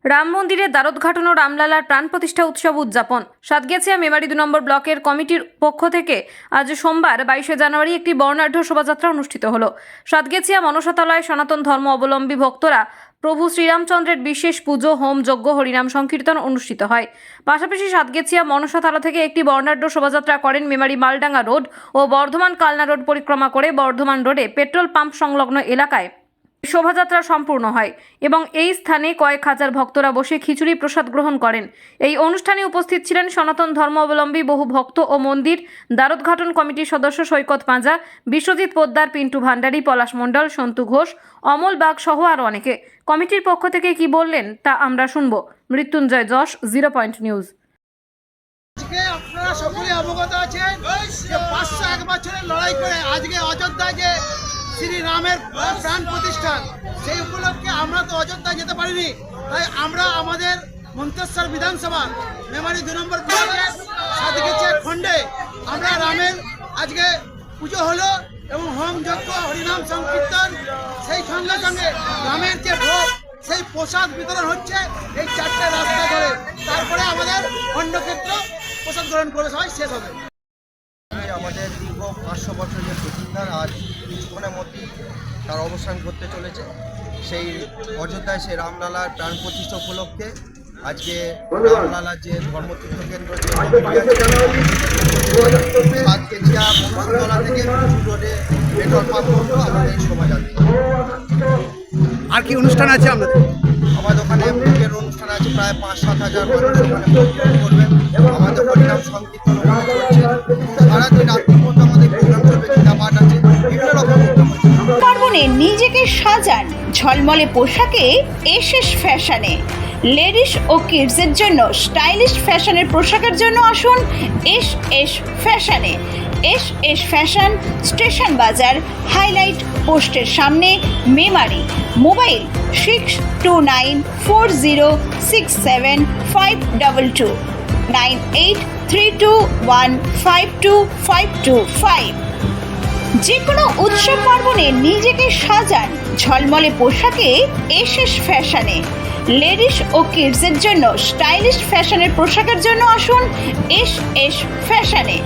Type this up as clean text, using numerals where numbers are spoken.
রাম মন্দিরের দ্বারোদ্ঘাটন ও রামলালার প্রাণ প্রতিষ্ঠা উৎসব উদযাপন। সাতগেছিয়া মেমারি 2 নম্বর ব্লকের কমিটির পক্ষ থেকে আজ সোমবার 22শে জানুয়ারি একটি বর্ণাঢ্য শোভাযাত্রা অনুষ্ঠিত হলো। সাতগেছিয়া মনসাতলায় সনাতন ধর্ম অবলম্বী ভক্তরা প্রভু শ্রীরামচন্দ্রের বিশেষ পুজো, হোম যজ্ঞ, হরিনাম সংকীর্তন অনুষ্ঠিত হয়। পাশাপাশি সাতগেছিয়া মনসাতলা থেকে একটি বর্ণাঢ্য শোভাযাত্রা করেন মেমারি মালডাঙ্গা রোড ও বর্ধমান কালনা রোড পরিক্রমা করে বর্ধমান রোডে পেট্রোল পাম্প সংলগ্ন এলাকায় শোভাযাত্রা সম্পূর্ণ হয় এবং এই স্থানে কয়েক হাজার ভক্তরা বসে খিচুড়ি প্রসাদ গ্রহণ করেন। এই অনুষ্ঠানে উপস্থিত ছিলেন সনাতন ধর্মাবলম্বী বহু ভক্ত ও মন্দির দ্বারোদ্ঘাটন কমিটির সদস্য সৈকত পাঁজা, বিশ্বজিৎ পোদ্দার, পিন্টু ভান্ডারী, পলাশ মণ্ডল, সন্তু ঘোষ, অমল বাগ সহ আরও অনেকে। কমিটির পক্ষ থেকে কি বললেন তা আমরা শুনব। মৃত্যুঞ্জয় যশ, 0 পয়েন্ট নিউজ। আপনারা সকলে অবগত আছেন যে 501 বছরের লড়াই করে আজকে অযোধ্যায় যে শ্রী রামের প্রাণ প্রতিষ্ঠান, সেই উপলক্ষে আমরা তো অযোধ্যায় যেতে পারিনি। তাই আমরা আমাদের মন্তেশ্বর বিধানসভা মেমারি 2 নম্বর ব্লকের সাতগেছিয়া খণ্ডে আমরা রামের আজকে পুজো হলো এবং হোম যজ্ঞ, হরিনাম সংকীর্তন, সেই সঙ্গে সঙ্গে রামের যে ভোগ, সেই প্রসাদ বিতরণ হচ্ছে এই 4টে রাস্তা ধরে। তারপরে আমাদের খণ্ডক্ষেত্র প্রসাদ গ্রহণ করে সবাই শেষ হবে। আমাদের দীর্ঘ 500 বছরের প্রতিষ্ঠার আজ কিছুক্ষণের মধ্যেই তার অবসান করতে চলেছে। সেই অযোধ্যায় সেই রামলালার প্রাণ প্রতিষ্ঠা উপলক্ষে আজকে রামলালার যে ধর্মতীর্থ কেন্দ্র সাতগেছিয়া মনসাতলা থেকে রোডে পেট্রোল পাম্প পর্যন্ত আমাদের এই শোভাযাত্রা। আর কি অনুষ্ঠান আছে আপনাদের? আমাদের ওখানে ভোগের অনুষ্ঠান আছে, প্রায় 5-7 হাজার মানুষ ওখানে ভোগ করবেন। আমাদের হরিনাম সংকীর্তন চলছে, সারাদিন রাত্রি পর্যন্ত আমাদের প্রোগ্রাম চলবে, গীতা পাঠ আছে, বিভিন্ন রকম প্রোগ্রাম আছে। পার্বণে নিজেকে সাজান ঝলমলে পোশাকে এসএস ফ্যাশনে। লেডিস ও কিডসের জন্য স্টাইলিশ ফ্যাশনের পোশাকের জন্য আসুন এসএস ফ্যাশনে। এসএস ফ্যাশন, স্টেশন বাজার, হাইলাইট পোস্টের সামনে, মেমারি। মোবাইল 6294067522 9832152525। যে কোনো উৎসব পার্বণে নিজেকে সাজান ঝলমলে পোশাকে এসএস ফ্যাশনে। লেডিস ও কিডসের জন্য স্টাইলিশ ফ্যাশনের পোশাকের জন্য আসুন এসএস ফ্যাশনে।